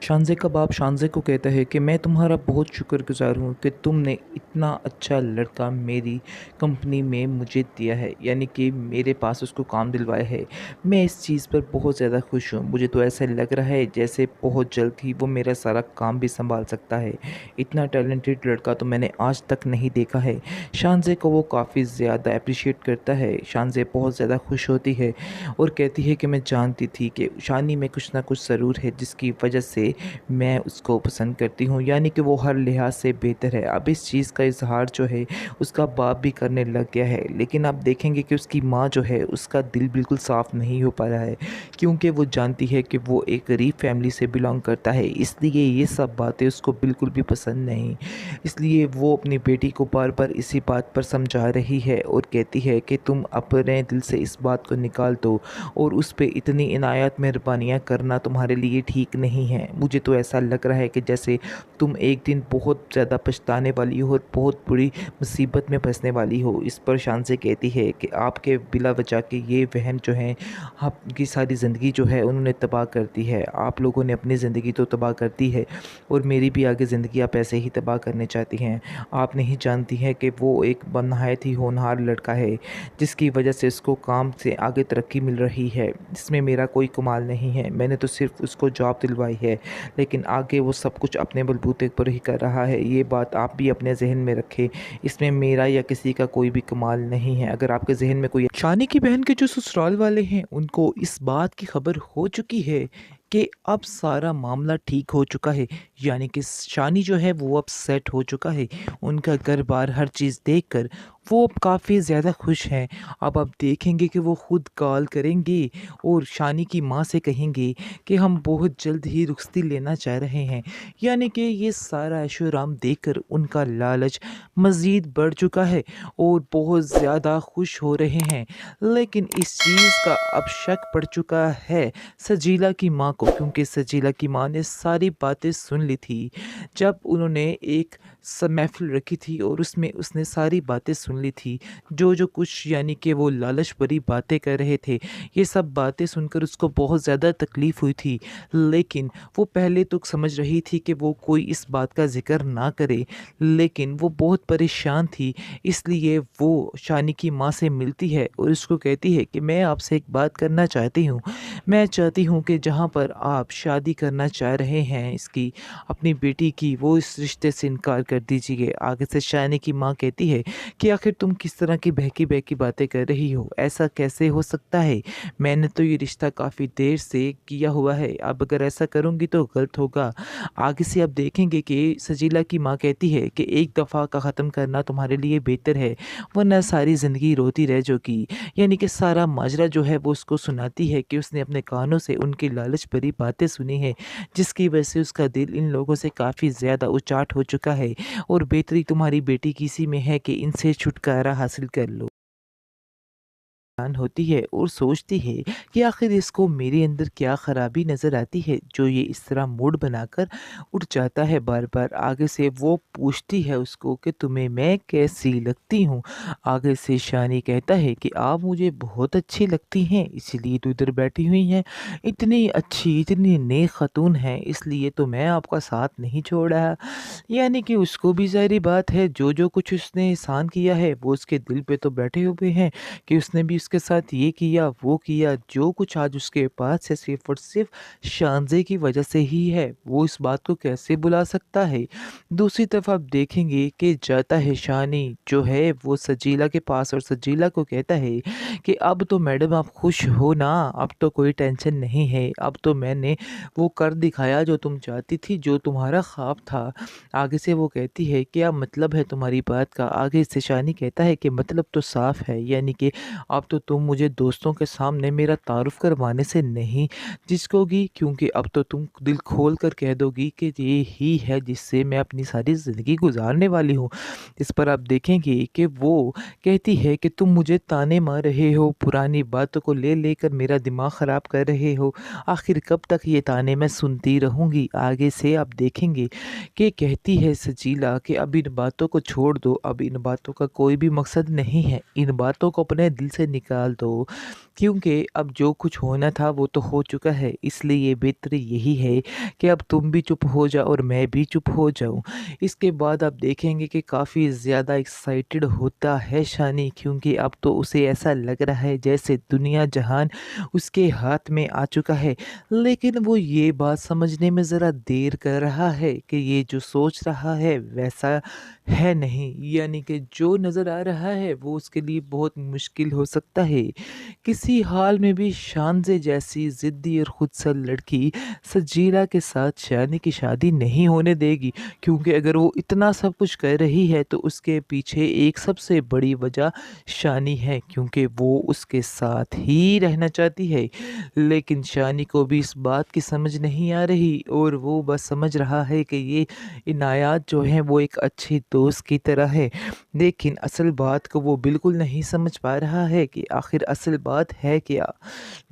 शानज़े का बाप शानज़े को कहता है कि मैं तुम्हारा बहुत शुक्रगुज़ार हूँ कि तुमने इतना अच्छा लड़का मेरी कंपनी में मुझे दिया है, यानी कि मेरे पास उसको काम दिलवाया है। मैं इस चीज़ पर बहुत ज़्यादा खुश हूँ। मुझे तो ऐसा लग रहा है जैसे बहुत जल्द ही वो मेरा सारा काम भी सँभाल सकता है। इतना टैलेंटेड लड़का तो मैंने आज तक नहीं देखा है। शानज़े को वो काफ़ी ज़्यादा एप्रिशिएट करता है। शानज़े बहुत ज़्यादा खुश होती है और कहती है कि मैं जानती थी कि शानी में कुछ ना कुछ ज़रूर है जिसकी वजह से मैं उसको पसंद करती हूँ, यानी कि वो हर लिहाज से बेहतर है। अब इस चीज़ का इज़हार जो है उसका बाप भी करने लग गया है, लेकिन आप देखेंगे कि उसकी माँ जो है उसका दिल बिल्कुल साफ़ नहीं हो पा रहा है, क्योंकि वो जानती है कि वो एक गरीब फैमिली से बिलोंग करता है, इसलिए ये सब बातें उसको बिल्कुल भी पसंद नहीं। इसलिए वो अपनी बेटी को बार बार इसी बात पर समझा रही है और कहती है कि तुम अपने दिल से इस बात को निकाल दो और उस पे इतनी इनायत मेहरबानियाँ करना तुम्हारे लिए ठीक नहीं है। मुझे तो ऐसा लग रहा है कि जैसे तुम एक दिन बहुत ज़्यादा पछताने वाली हो और बहुत बुरी मुसीबत में फंसने वाली हो। इस पर शानज़े कहती है कि आपके बिला वजह के ये बहन जो हैं आपकी सारी ज़िंदगी जो है उन्होंने तबाह कर दी है। आप लोगों ने अपनी ज़िंदगी तो तबाह कर दी है और मेरी भी आगे ज़िंदगी आप ऐसे ही तबाह करने चाहती हैं। आप नहीं जानती हैं कि वो एक नहायत ही होनहार लड़का है जिसकी वजह से उसको काम से आगे तरक्की मिल रही है। इसमें मेरा कोई कमाल नहीं है, मैंने तो सिर्फ उसको जॉब दिलवाई है, लेकिन आगे वो सब कुछ अपने बलबूते पर ही कर रहा है। ये बात आप भी अपने जहन में रखें, इसमें मेरा या किसी का कोई भी कमाल नहीं है। अगर आपके जहन में कोई शानी की बहन के जो ससुराल वाले हैं उनको इस बात की खबर हो चुकी है कि अब सारा मामला ठीक हो चुका है, यानी कि शानी जो है वो अब सेट हो चुका है। उनका घर बार हर चीज़ देखकर वो अब काफ़ी ज़्यादा खुश हैं। अब आप देखेंगे कि वो खुद कॉल करेंगे और शानी की माँ से कहेंगे कि हम बहुत जल्द ही रुखसती लेना चाह रहे हैं, यानी कि ये सारा ऐशो-आराम देखकर उनका लालच मज़ीद बढ़ चुका है और बहुत ज़्यादा खुश हो रहे हैं। लेकिन इस चीज़ का अब शक पड़ चुका है सजीला की माँ को, क्योंकि सजीला की माँ ने सारी बातें सुन ली थी जब उन्होंने एक महफिल रखी थी और उसमें उसने सारी बातें सुन ली थी, जो जो कुछ यानी कि वो लालच भरी बातें कर रहे थे। ये सब बातें सुनकर उसको बहुत ज़्यादा तकलीफ़ हुई थी, लेकिन वो पहले तो समझ रही थी कि वो कोई इस बात का ज़िक्र ना करे, लेकिन वो बहुत परेशान थी। इसलिए वो शानी की माँ से मिलती है और उसको कहती है कि मैं आपसे एक बात करना चाहती हूँ। मैं चाहती हूँ कि जहाँ पर आप शादी करना चाह रहे हैं इसकी, अपनी बेटी की, वो इस रिश्ते से इनकार कर दीजिए। आगे से शानी की माँ कहती है कि आखिर तुम किस तरह की बहकी-बहकी बातें कर रही हो? ऐसा कैसे हो सकता है? मैंने तो ये रिश्ता काफ़ी देर से किया हुआ है, अब अगर ऐसा करूँगी तो गलत होगा। आगे से आप देखेंगे कि सजीला की माँ कहती है कि एक दफ़ा का ख़त्म करना तुम्हारे लिए बेहतर है, वरना सारी ज़िंदगी रोती रह जाओगी। यानी कि सारा माजरा जो है वो उसको सुनाती है कि उसने अपने कानों से उनकी लालच भरी बातें सुनी हैं, जिसकी वजह से उसका दिल इन लोगों से काफ़ी ज़्यादा उचाट हो चुका है और बेहतरी तुम्हारी बेटी की इसी में है कि इनसे छुटकारा हासिल कर लो। हैरान होती है और सोचती है कि आखिर इसको मेरे अंदर क्या खराबी नज़र आती है जो ये इस तरह मूड बनाकर उठ जाता है बार बार। आगे से वो पूछती है उसको कि तुम्हें मैं कैसी लगती हूँ। आगे से शानी कहता है कि आप मुझे बहुत अच्छी लगती हैं, इसीलिए तो इधर बैठी हुई हैं। इतनी अच्छी, इतनी नेक खातून है, इसलिए तो मैं आपका साथ नहीं छोड़ रहा। यानी कि उसको भी ज़ाहिर बात है जो जो कुछ उसने एहसान किया है वो उसके दिल पे तो बैठे हुए हैं कि उसने भी उसके साथ ये किया, वो किया, जो कुछ आज उसके पास है सिर्फ़ और सिर्फ़ शानज़े की वजह से ही है। वो इस बात को कैसे भुला सकता है? दूसरी तरफ आप देखेंगे कि जाता है शानी जो है वो सजीला के पास और सजीला को कहता है कि अब तो मैडम आप खुश हो ना, अब तो कोई टेंशन नहीं है, अब तो मैंने वो कर दिखाया जो तुम चाहती थी, जो तुम्हारा ख्वाब था। आगे से वो कहती है क्या मतलब है तुम्हारी बात का? आगे से शानी कहता है कि मतलब तो साफ़ है, यानी कि अब तो तुम मुझे दोस्तों के सामने मेरा तारुफ़ करवाने से नहीं झिझकोगी, क्योंकि अब तो तुम दिल खोल कर कह दोगी कि ये ही है जिससे मैं अपनी सारी ज़िंदगी गुज़ारने वाली हूँ। इस पर आप देखेंगे कि वो कहती है कि तुम मुझे ताने मार रहे हो, पुरानी बातों को ले लेकर मेरा दिमाग ख़राब कर रहे हो। आखिर कब तक ये ताने मैं सुनती रहूँगी? आगे से आप देखेंगे कि कहती है सजीला कि अब इन बातों को छोड़ दो, अब इन बातों का कोई भी मकसद नहीं है, इन बातों को अपने दिल से निकाल दो। क्योंकि अब जो कुछ होना था वो तो हो चुका है, इसलिए बेहतर यही है कि अब तुम भी चुप हो जाओ और मैं भी चुप हो जाऊँ। इसके बाद आप देखेंगे कि काफ़ी ज़्यादा एक्साइटेड होता है शानी, क्योंकि अब तो उसे ऐसा लग रहा है जैसे दुनिया जहान उसके हाथ में आ चुका है। लेकिन वो ये बात समझने में ज़रा देर कर रहा है कि ये जो सोच रहा है वैसा है नहीं, यानी कि जो नज़र आ रहा है वो उसके लिए बहुत मुश्किल हो सकता है। किसी हाल में भी शानज़े जैसी ज़िद्दी और खुदसर लड़की सजीला के साथ शानी की शादी नहीं होने देगी, क्योंकि अगर वो इतना सब कुछ कर रही है तो उसके पीछे एक सबसे बड़ी वजह शानी है, क्योंकि वो उसके साथ ही रहना चाहती है। लेकिन शानी को भी इस बात की समझ नहीं आ रही और वो बस समझ रहा है कि ये इनायत जो है वो एक अच्छी दोस्त की तरह है। लेकिन असल बात को वो बिल्कुल नहीं समझ पा रहा है कि आखिर असल बात है क्या।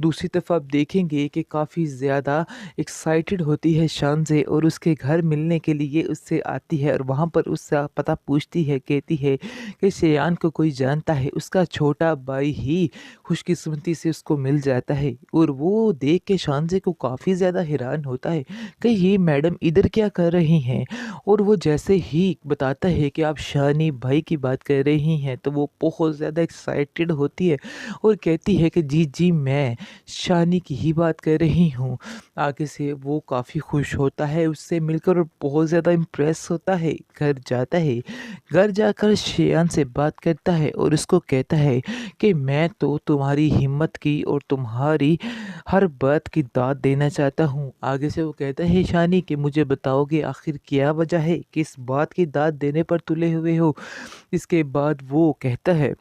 दूसरी तरफ आप देखेंगे कि काफ़ी ज़्यादा एक्साइटेड होती है शानज़े और उसके घर मिलने के लिए उससे आती है और वहाँ पर उससे पता पूछती है, कहती है कि शेयान को कोई जानता है। उसका छोटा भाई ही खुशकिस्मती से उसको मिल जाता है और वो देख के शानज़े को काफ़ी ज़्यादा हैरान होता है कि ये मैडम इधर क्या कर रही हैं। और वो जैसे ही बताता है कि आप शानी भाई की बात कर रही हैं तो वो बहुत ज़्यादा एक्साइटेड होती है और कहती है कि जी जी मैं शानी की ही बात कर रही हूँ। आगे से वो काफ़ी खुश होता है उससे मिलकर और बहुत ज़्यादा इम्प्रेस होता है। घर जाता है, घर जाकर शेयान से बात करता है और उसको कहता है कि मैं तो तुम्हारी हिम्मत की और तुम्हारी हर बात की दाद देना चाहता हूँ। आगे से वो कहता है शानी कि मुझे बताओगे आखिर क्या वजह है, किस बात की दाद देने पर तुले हुए हो। इसके बाद वो कहता है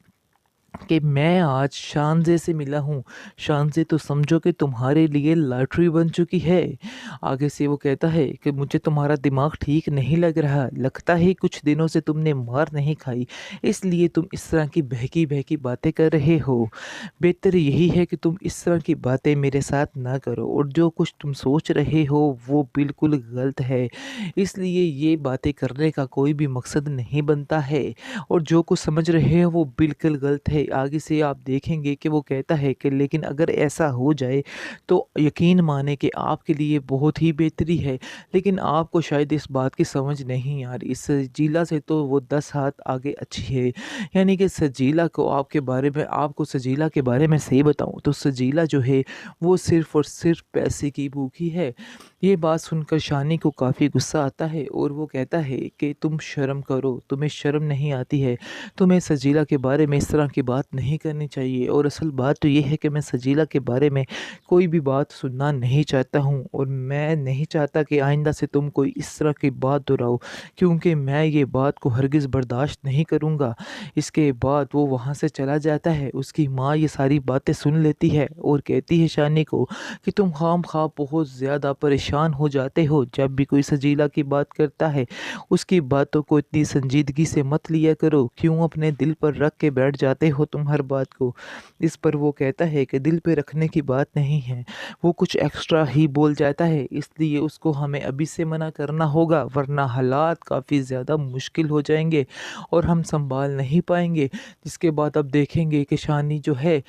कि मैं आज शानज़े से मिला हूँ। शानज़े तो समझो कि तुम्हारे लिए लॉटरी बन चुकी है। आगे से वो कहता है कि मुझे तुम्हारा दिमाग ठीक नहीं लग रहा। लगता है कुछ दिनों से तुमने मार नहीं खाई, इसलिए तुम इस तरह की बहकी-बहकी बातें कर रहे हो। बेहतर यही है कि तुम इस तरह की बातें मेरे साथ ना करो और जो कुछ तुम सोच रहे हो वो बिल्कुल गलत है। इसलिए ये बातें करने का कोई भी मकसद नहीं बनता है और जो कुछ समझ रहे हो वो बिल्कुल गलत है। आगे से आप देखेंगे कि वो कहता है कि लेकिन अगर ऐसा हो जाए तो यकीन माने कि आपके लिए बहुत ही बेहतरी है, लेकिन आपको शायद इस बात की समझ नहीं आ रही। इस सजीला से तो वो 10 हाथ आगे अच्छी है। यानी कि सजीला को आपके बारे में आपको सजीला के बारे में सही बताऊँ तो सजीला जो है वो सिर्फ़ और सिर्फ़ पैसे की भूखी है। ये बात सुनकर शानी को काफ़ी गुस्सा आता है और वो कहता है कि तुम शर्म करो, तुम्हें शर्म नहीं आती है। तुम्हें सजीला के बारे में इस तरह की बात नहीं करनी चाहिए और असल बात तो ये है कि मैं सजीला के बारे में कोई भी बात सुनना नहीं चाहता हूँ और मैं नहीं चाहता कि आइंदा से तुम कोई इस तरह की बात दोहराओ, क्योंकि मैं ये बात को हरगिज़ बर्दाश्त नहीं करूँगा। इसके बाद वो वहाँ से चला जाता है। उसकी माँ ये सारी बातें सुन लेती है और कहती है शानी को कि तुम खामखा बहुत ज़्यादा परेशान हो जाते हो जब भी कोई सजीला की बात करता है। उसकी बातों को इतनी संजीदगी से मत लिया करो, क्यों अपने दिल पर रख के बैठ जाते हो तुम हर बात को। इस पर वो कहता है कि दिल पे रखने की बात नहीं है, वो कुछ एक्स्ट्रा ही बोल जाता है, इसलिए उसको हमें अभी से मना करना होगा वरना हालात काफ़ी ज़्यादा मुश्किल हो जाएंगे और हम संभाल नहीं पाएंगे। जिसके बाद अब देखेंगे कि शानी जो है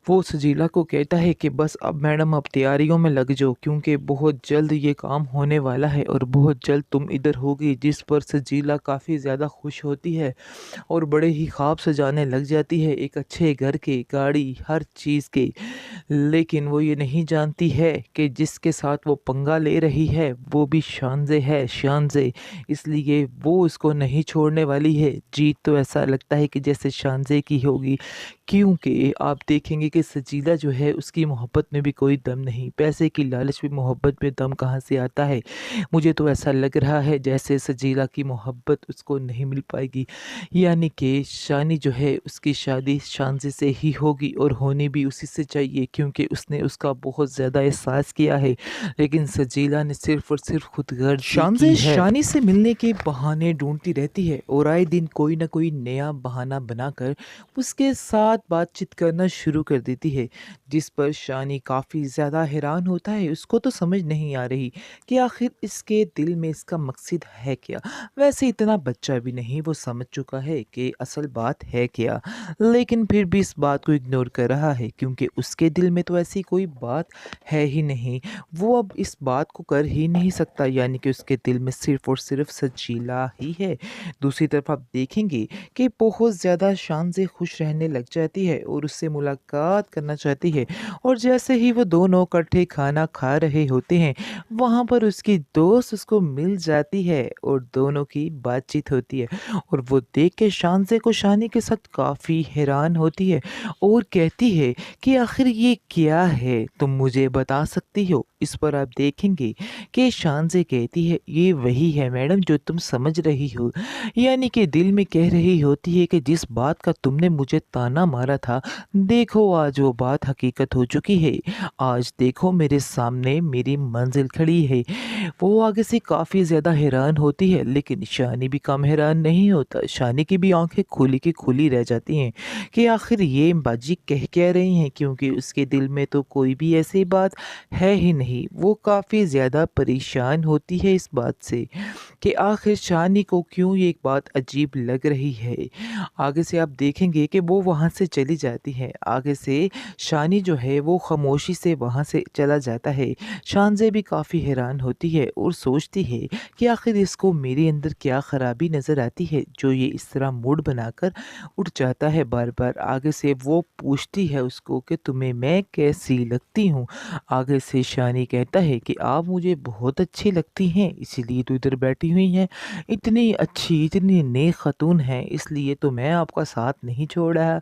वो सजीला को कहता है कि बस अब मैडम अब तैयारियों में लग जाओ, क्योंकि बहुत जल्द ये काम होने वाला है और बहुत जल्द तुम इधर होगी। जिस पर सजीला काफ़ी ज़्यादा खुश होती है और बड़े ही ख्वाब सजाने लग जाती है, एक अच्छे घर के, गाड़ी, हर चीज़ के। लेकिन वो ये नहीं जानती है कि जिसके साथ वो पंगा ले रही है वो भी शानज़े है, शानज़े। इसलिए वो उसको नहीं छोड़ने वाली है। जीत तो ऐसा लगता है कि जैसे शानज़े की होगी, क्योंकि आप देखेंगे कि सजीला जो है उसकी मोहब्बत में भी कोई दम नहीं। पैसे की लालच में मोहब्बत में दम कहाँ से आता है। मुझे तो ऐसा लग रहा है जैसे सजीला की मोहब्बत उसको नहीं मिल पाएगी, यानी कि शानी जो है उसकी शादी शानज़े से ही होगी और होनी भी उसी से चाहिए, क्योंकि उसने उसका बहुत ज़्यादा एहसास किया है। लेकिन सजीला ने सिर्फ़ और सिर्फ़ खुदगर्जी की शानज़े है। शानी से मिलने के बहाने ढूँढती रहती है और आए दिन कोई न कोई नया बहाना बनाकर उसके साथ बातचीत करना शुरू कर देती है, जिस पर शानी काफ़ी ज़्यादा हैरान होता है। उसको तो समझ नहीं आ रही कि आखिर इसके दिल में इसका मकसद है क्या। वैसे इतना बच्चा भी नहीं, वो समझ चुका है कि असल बात है क्या, लेकिन फिर भी इस बात को इग्नोर कर रहा है क्योंकि उसके दिल में तो ऐसी कोई बात है ही नहीं। वो अब इस बात को कर ही नहीं सकता, यानी कि उसके दिल में सिर्फ़ और सिर्फ़ सजीला ही है। दूसरी तरफ आप देखेंगे कि बहुत ज़्यादा शान से खुश रहने लग जाती है और उससे मुलाकात करना चाहती है, और जैसे ही वो दोनों इकट्ठे खाना खा रहे होते हैं, वहाँ पर उसकी दोस्त उसको मिल जाती है और दोनों की बातचीत होती है, और वो देख के शानज़े को शानी के साथ काफ़ी हैरान होती है और कहती है कि आखिर ये क्या है, तुम मुझे बता सकती हो? इस पर आप देखेंगे कि शानज़े कहती है, ये वही है मैडम जो तुम समझ रही हो। यानी कि दिल में कह रही होती है कि जिस बात का तुमने मुझे ताना मारा था, देखो आज वो बात हकीकत हो चुकी है। आज देखो मेरे सामने मेरी मंजिल खड़ी है। वो आगे से काफ़ी ज़्यादा हैरान होती है, लेकिन शानी भी कम हैरान नहीं होता। शानी की भी आंखें खुली की खुली रह जाती हैं कि आखिर ये बाजी कह क्या रही हैं, क्योंकि उसके दिल में तो कोई भी ऐसी बात है ही नहीं। वो काफ़ी ज़्यादा परेशान होती है इस बात से कि आखिर शानी को क्यों ये एक बात अजीब लग रही है। आगे से आप देखेंगे कि वो वहाँ से चली जाती है। आगे से शानी जो है वो खामोशी से वहाँ से चला जाता है। शानज़े भी काफ़ी हैरान होती है और सोचती है कि आखिर इसको मेरे अंदर क्या ख़राबी नज़र आती है जो ये इस तरह मूड बनाकर उठ जाता है बार-बार। आगे से वो पूछती है उसको कि तुम्हें मैं कैसी लगती हूँ? आगे से शानी कहता है कि आप मुझे बहुत अच्छी लगती हैं, इसीलिए तो इधर बैठी हुई हैं। इतनी अच्छी, इतनी नेक ख़ातून हैं, इसलिए तो मैं आपका साथ नहीं छोड़ रहा।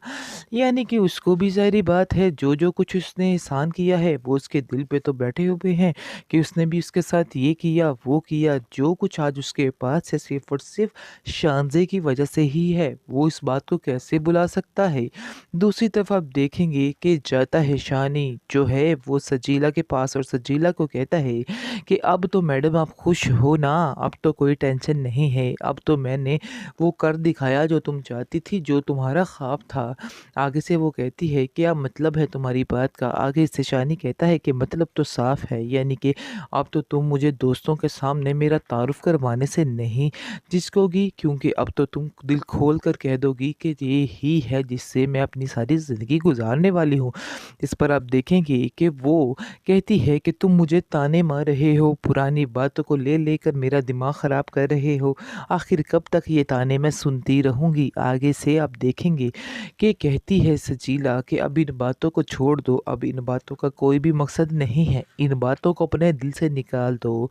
यानी कि उसको भी ज़ाहिर-सी बात है, जो-जो कुछ उसने एहसान किया है, वो उसके दिल पे तो बैठे हुए हैं कि उसने भी उसके साथ ये किया, वो किया। जो कुछ आज उसके पास है, सिर्फ़ और सिर्फ़ शानज़े की वजह से ही है। वो इस बात को कैसे भुला सकता है? दूसरी तरफ आप देखेंगे कि जाता है शानी जो है वो सजीला के पास और सजीला को कहता है कि अब तो मैडम आप खुश हो ना, अब तो कोई टेंशन नहीं है, अब तो मैंने वो कर दिखाया जो तुम चाहती थी, जो तुम्हारा ख्वाब था। आगे से वो कहती है क्या मतलब है तुम्हारी बात का? आगे से शानी कहता है कि मतलब तो साफ है, यानी कि अब तो तुम मुझे दोस्तों के सामने मेरा तारुफ करवाने से नहीं झिझकोगी, क्योंकि अब तो तुम दिल खोल कर कह दोगी कि ये ही है जिससे मैं अपनी सारी ज़िंदगी गुजारने वाली हूँ। इस पर आप देखेंगे कि वो कहती है कि तुम मुझे ताने मार रहे हो, पुरानी बातों को ले लेकर मेरा दिमाग ख़राब कर रहे हो, आखिर कब तक ये ताने मैं सुनती रहूँगी। आगे से आप देखेंगे कि कहती है सजीला कि अब इन बातों को छोड़ दो, अब इन बातों का कोई भी मकसद नहीं है, इन बातों को अपने दिल से निकाल दो,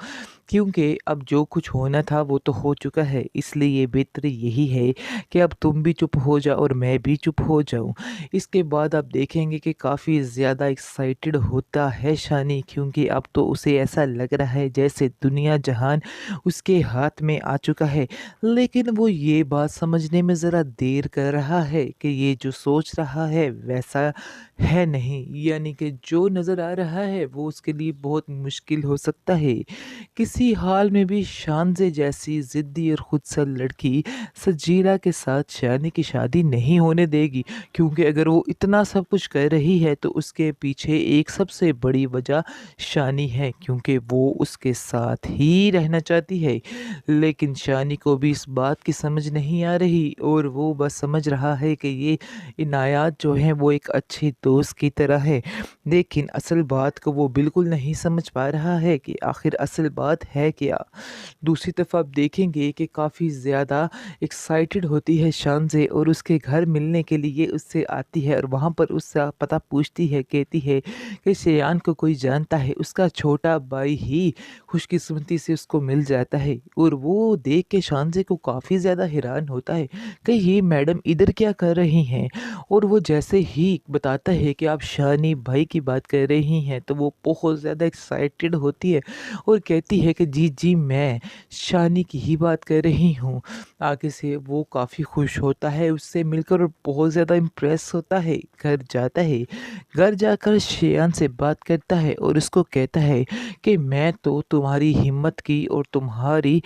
क्योंकि अब जो कुछ होना था वो तो हो चुका है, इसलिए बेहतर यही है कि अब तुम भी चुप हो जाओ और मैं भी चुप हो जाऊँ। इसके बाद आप देखेंगे कि काफ़ी ज़्यादा एक्साइटेड होता है शानी, क्योंकि अब तो उसे ऐसा लग रहा है जैसे दुनिया जहान उसके हाथ में आ चुका है। लेकिन वो ये बात समझने में ज़रा देर कर रहा है कि ये जो सोच रहा है वैसा है नहीं, यानी कि जो नज़र आ रहा है वो उसके लिए बहुत मुश्किल हो सकता है। किसी हाल में भी शानज़े जैसी ज़िद्दी और खुदसर लड़की सजीला के साथ शानी की शादी नहीं होने देगी, क्योंकि अगर वो इतना सब कुछ कर रही है तो उसके पीछे एक सबसे बड़ी वजह शानी है, क्योंकि वो उसके साथ ही रहना चाहती है। लेकिन शानी को भी इस बात की समझ नहीं आ रही और वो बस समझ रहा है कि ये इनायत जो है वो एक अच्छे दोस्त की तरह है, लेकिन असल बात को वो बिल्कुल नहीं समझ पा रहा है कि आखिर असल बात है क्या। दूसरी तरफ आप देखेंगे कि काफ़ी ज़्यादा एक्साइटेड होती है शानज़े और उसके घर मिलने के लिए उससे आती है और वहाँ पर उससे पता पूछती है, कहती है कि शेयान को कोई जानता है, उसका छोटा भाई ही खुशकिस्मती से उसको मिल जाता है, और वो देख के शानज़े को काफ़ी ज़्यादा हैरान होता है कि ये मैडम इधर क्या कर रही हैं। और वो जैसे ही बताता है कि आप शानी भाई की बात कर रही हैं, तो वो बहुत ज़्यादा एक्साइटेड होती है और कहती है कि जी जी मैं शानी की ही बात कर रही हूँ। आगे से वो काफ़ी खुश होता है उससे मिलकर और बहुत ज़्यादा इम्प्रेस होता है। घर जाता है, घर जाकर शेयान से बात करता है और उसको कहता है कि मैं तो तुम्हारी हिम्मत की और तुम्हारी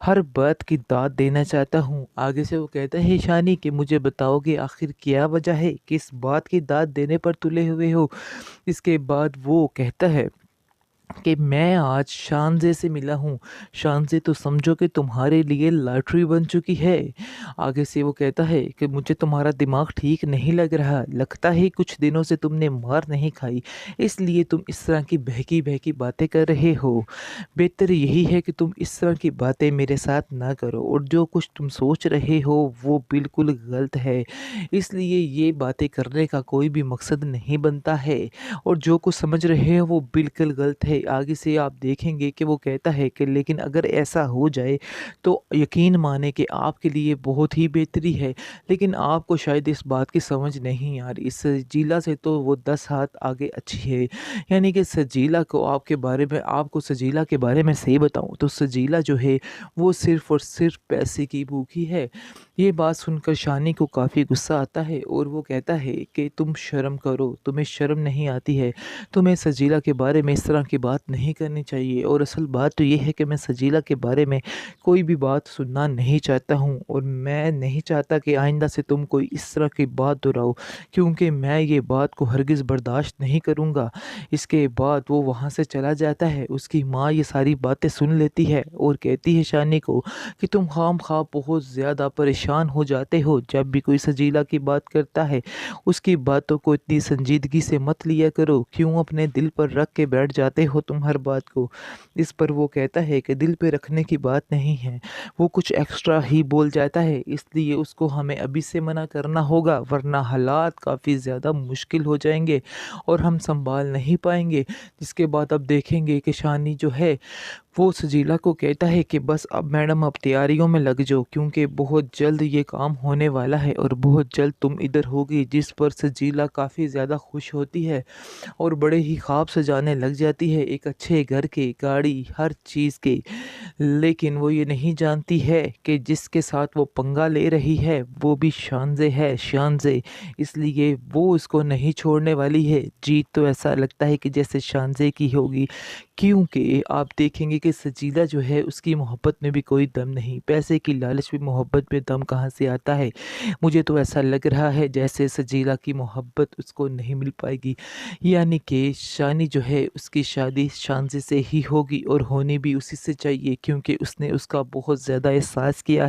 हर बात की दाद देना चाहता हूँ। आगे से वो कहता है शानी कि मुझे बताओगे आखिर क्या वजह है कि इस बात की दाद देने कंधे पर तुले हुए हो। इसके बाद वो कहता है कि मैं आज शानज़े से मिला हूँ। शानज़े तो समझो कि तुम्हारे लिए लॉटरी बन चुकी है। आगे से वो कहता है कि मुझे तुम्हारा दिमाग ठीक नहीं लग रहा। लगता है कुछ दिनों से तुमने मार नहीं खाई, इसलिए तुम इस तरह की बहकी-बहकी बातें कर रहे हो। बेहतर यही है कि तुम इस तरह की बातें मेरे साथ ना करो और जो कुछ तुम सोच रहे हो वो बिल्कुल गलत है। इसलिए ये बातें करने का कोई भी मकसद नहीं बनता है और जो कुछ समझ रहे हो वो बिल्कुल गलत है। आगे से आप देखेंगे कि वो कहता है कि लेकिन अगर ऐसा हो जाए तो यकीन माने कि आपके लिए बहुत ही बेहतरी है, लेकिन आपको शायद इस बात की समझ नहीं आ रही। इस सजीला से तो वो 10 हाथ आगे अच्छी है। यानी कि सजीला को आपको सजीला के बारे में सही बताऊँ तो सजीला जो है वो सिर्फ़ और सिर्फ़ पैसे की भूखी है। ये बात सुनकर शानी को काफ़ी गुस्सा आता है और वो कहता है कि तुम शर्म करो, तुम्हें शर्म नहीं आती है। तुम्हें सजीला के बारे में इस तरह की बात नहीं करनी चाहिए और असल बात तो ये है कि मैं सजीला के बारे में कोई भी बात सुनना नहीं चाहता हूँ और मैं नहीं चाहता कि आइंदा से तुम कोई इस तरह की बात दोहराओ, क्योंकि मैं ये बात को हरगिज़ बर्दाश्त नहीं करूँगा। इसके बाद वो वहाँ से चला जाता है। उसकी माँ ये सारी बातें सुन लेती है और कहती है शानी को कि तुम खामखा बहुत ज़्यादा परेशान हो जाते हो जब भी कोई सजीला की बात करता है। उसकी बातों को इतनी संजीदगी से मत लिया करो, क्यों अपने दिल पर रख के बैठ जाते हो तुम हर बात को। इस पर वो कहता है कि दिल पे रखने की बात नहीं है, वो कुछ एक्स्ट्रा ही बोल जाता है, इसलिए उसको हमें अभी से मना करना होगा वरना हालात काफ़ी ज़्यादा मुश्किल हो जाएंगे और हम संभाल नहीं पाएंगे। जिसके बाद अब देखेंगे कि शानी जो है वो सजीला को कहता है कि बस अब मैडम आप तैयारियों में लग जाओ, क्योंकि बहुत जल्द ये काम होने वाला है और बहुत जल्द तुम इधर होगी। जिस पर सजीला काफ़ी ज़्यादा खुश होती है और बड़े ही ख्वाब सजाने लग जाती है, एक अच्छे घर के, गाड़ी, हर चीज़ के। लेकिन वो ये नहीं जानती है कि जिसके साथ वो पंगा ले रही है वो भी शानज़े है, शानज़े। इसलिए वो उसको नहीं छोड़ने वाली है। जीत तो ऐसा लगता है कि जैसे शानज़े की होगी, क्योंकि आप देखेंगे कि सजीला जो है उसकी मोहब्बत में भी कोई दम नहीं। पैसे की लालच में मोहब्बत में दम कहाँ से आता है? मुझे तो ऐसा लग रहा है जैसे सजीला की मोहब्बत उसको नहीं मिल पाएगी। यानी कि शानी जो है उसकी शादी शानज़े से ही होगी और होनी भी उसी से चाहिए, क्योंकि उसने उसका बहुत ज़्यादा एहसास किया है।